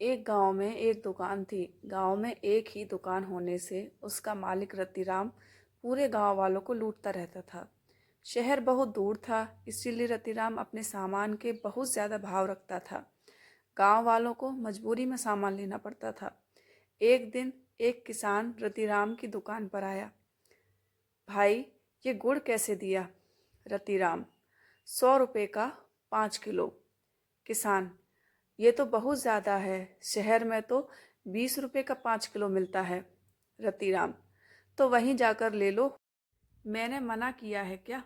एक गांव में एक दुकान थी। गांव में एक ही दुकान होने से उसका मालिक रतिराम पूरे गांव वालों को लूटता रहता था। शहर बहुत दूर था, इसीलिए रतिराम अपने सामान के बहुत ज़्यादा भाव रखता था। गांव वालों को मजबूरी में सामान लेना पड़ता था। एक दिन एक किसान रतिराम की दुकान पर आया। भाई, ये गुड़ कैसे दिया? रतिराम: 100 रुपये का 5 किलो। किसान: ये तो बहुत ज़्यादा है, शहर में तो 20 रुपये का 5 किलो मिलता है। रतिराम: तो वहीं जाकर ले लो। मैंने मना किया है क्या?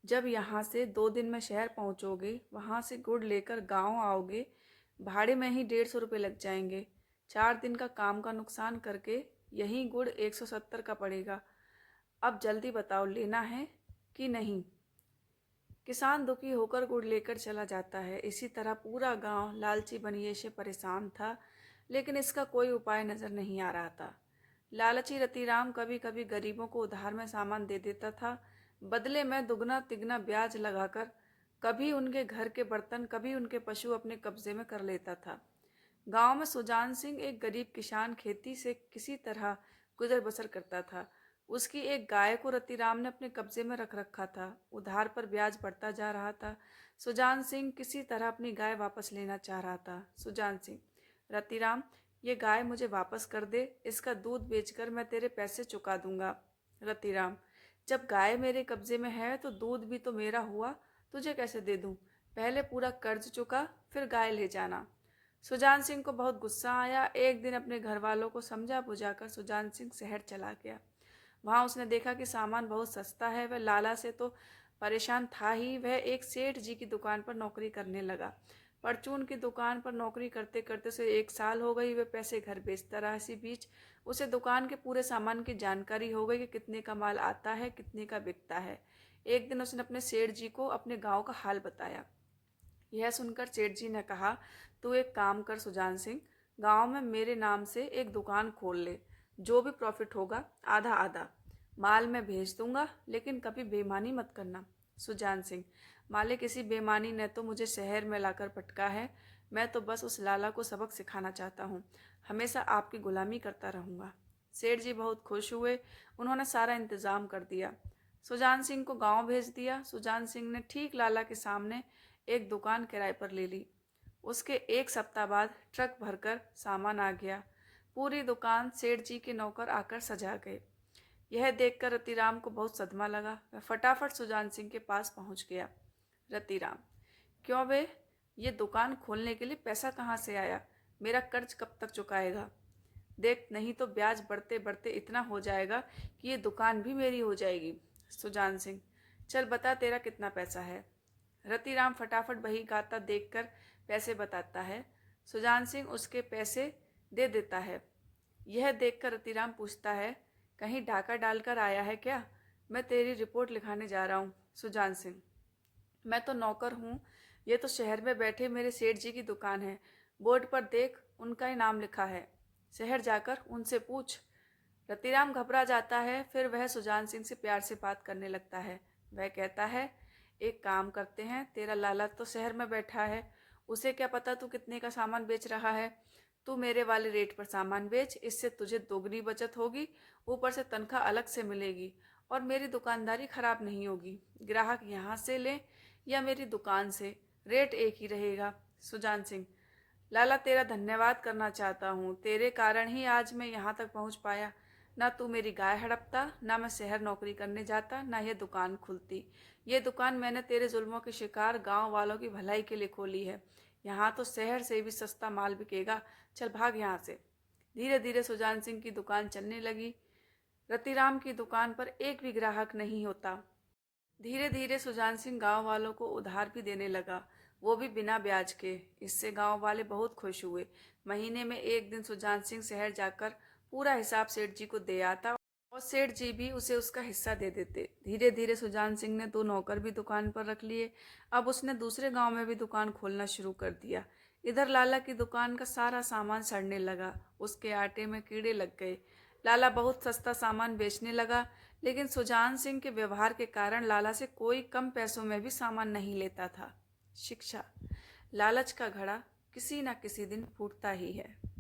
जब यहाँ से 2 दिन में शहर पहुँचोगे, वहाँ से गुड़ लेकर गांव आओगे, भाड़े में ही 150 रुपये लग जाएंगे। 4 दिन का काम का नुकसान करके यही गुड़ 170 का पड़ेगा। अब जल्दी बताओ, लेना है कि नहीं? किसान दुखी होकर गुड़ लेकर चला जाता है। इसी तरह पूरा गांव लालची बनिए से परेशान था, लेकिन इसका कोई उपाय नजर नहीं आ रहा था। लालची रतिराम कभी कभी गरीबों को उधार में सामान दे देता था, बदले में दुगना तिगना ब्याज लगाकर। कभी उनके घर के बर्तन, कभी उनके पशु अपने कब्जे में कर लेता था। गांव में सुजान सिंह एक गरीब किसान खेती से किसी तरह गुजर बसर करता था। उसकी एक गाय को रतिराम ने अपने कब्जे में रख रखा था। उधार पर ब्याज बढ़ता जा रहा था। सुजान सिंह किसी तरह अपनी गाय वापस लेना चाह रहा था। सुजान सिंह: रतिराम, ये गाय मुझे वापस कर दे, इसका दूध बेचकर मैं तेरे पैसे चुका दूंगा। रतिराम: जब गाय मेरे कब्जे में है तो दूध भी तो मेरा हुआ, तुझे कैसे दे दूं? पहले पूरा कर्ज चुका, फिर गाय ले जाना। सुजान सिंह को बहुत गुस्सा आया। एक दिन अपने घर वालों को समझा बुझाकर सुजान सिंह शहर चला गया। वहां उसने देखा कि सामान बहुत सस्ता है। वह लाला से तो परेशान था ही, वह एक सेठ जी की दुकान पर नौकरी करने लगा। परचून की दुकान पर नौकरी करते करते उसे 1 साल हो गई। वह पैसे घर बेचता रहा। इसी बीच उसे दुकान के पूरे सामान की जानकारी हो गई कि कितने का माल आता है, कितने का बिकता है। एक दिन उसने अपने सेठ जी को अपने गांव का हाल बताया। यह सुनकर सेठ जी ने कहा, तू एक काम कर सुजान सिंह, गांव में मेरे नाम से एक दुकान खोल ले। जो भी प्रॉफिट होगा आधा आधा माल मैं भेज दूंगा, लेकिन कभी बेईमानी मत करना। सुजान सिंह: मालिक, इसी बेईमानी ने तो मुझे शहर में लाकर पटका है। मैं तो बस उस लाला को सबक सिखाना चाहता हूँ। हमेशा आपकी गुलामी करता रहूँगा। सेठ जी बहुत खुश हुए। उन्होंने सारा इंतज़ाम कर दिया। सुजान सिंह को गांव भेज दिया। सुजान सिंह ने ठीक लाला के सामने एक दुकान किराए पर ले ली। उसके 1 सप्ताह बाद ट्रक भरकर सामान आ गया। पूरी दुकान सेठ जी के नौकर आकर सजा गए। यह देखकर रतिराम को बहुत सदमा लगा। वह फटाफट सुजान सिंह के पास पहुंच गया। रतिराम: क्यों बे, ये दुकान खोलने के लिए पैसा कहाँ से आया? मेरा कर्ज कब तक चुकाएगा? देख, नहीं तो ब्याज बढ़ते बढ़ते इतना हो जाएगा कि ये दुकान भी मेरी हो जाएगी। सुजान सिंह: चल बता, तेरा कितना पैसा है? रतिराम फटाफट बही खाता देखकर पैसे बताता है। सुजान सिंह उसके पैसे दे देता है। यह देखकर रतिराम पूछता है, कहीं डाका डालकर आया है क्या? मैं तेरी रिपोर्ट लिखाने जा रहा हूँ। सुजान सिंह: मैं तो नौकर हूँ, ये तो शहर में बैठे मेरे सेठ जी की दुकान है। बोर्ड पर देख, उनका ही नाम लिखा है। शहर जाकर उनसे पूछ। रतिराम घबरा जाता है। फिर वह सुजान सिंह से प्यार से बात करने लगता है। वह कहता है, एक काम करते हैं, तेरा लाला तो शहर में बैठा है, उसे क्या पता तू कितने का सामान बेच रहा है। तू मेरे वाले रेट पर सामान बेच, इससे तुझे दोगुनी बचत होगी, ऊपर से तनख्वाह अलग से मिलेगी और मेरी दुकानदारी खराब नहीं होगी। ग्राहक यहाँ से ले या मेरी दुकान से, रेट एक ही रहेगा। सुजान सिंह: लाला, तेरा धन्यवाद करना चाहता हूँ, तेरे कारण ही आज मैं यहाँ तक पहुँच पाया। ना तू मेरी गाय हड़पता, ना मैं शहर नौकरी करने जाता, ना ये दुकान खुलती। ये दुकान मैंने तेरे जुल्मों के शिकार गांव वालों की भलाई के लिए खोली है। यहाँ तो शहर से भी सस्ता माल बिकेगा। चल भाग यहाँ से। धीरे धीरे सुजान सिंह की दुकान चलने लगी। रतिराम की दुकान पर एक भी ग्राहक नहीं होता। धीरे धीरे सुजान सिंह गांव वालों को उधार भी देने लगा, वो भी बिना ब्याज के। इससे गांव वाले बहुत खुश हुए। महीने में एक दिन सुजान सिंह शहर जाकर पूरा हिसाब सेठ जी को दे आता और सेठ जी भी उसे उसका हिस्सा दे देते। धीरे धीरे सुजान सिंह ने 2 नौकर भी दुकान पर रख लिए। अब उसने दूसरे गांव में भी दुकान खोलना शुरू कर दिया। इधर लाला की दुकान का सारा सामान सड़ने लगा, उसके आटे में कीड़े लग गए। लाला बहुत सस्ता सामान बेचने लगा, लेकिन सुजान सिंह के व्यवहार के कारण लाला से कोई कम पैसों में भी सामान नहीं लेता था। शिक्षा: लालच का घड़ा किसी न किसी दिन फूटता ही है।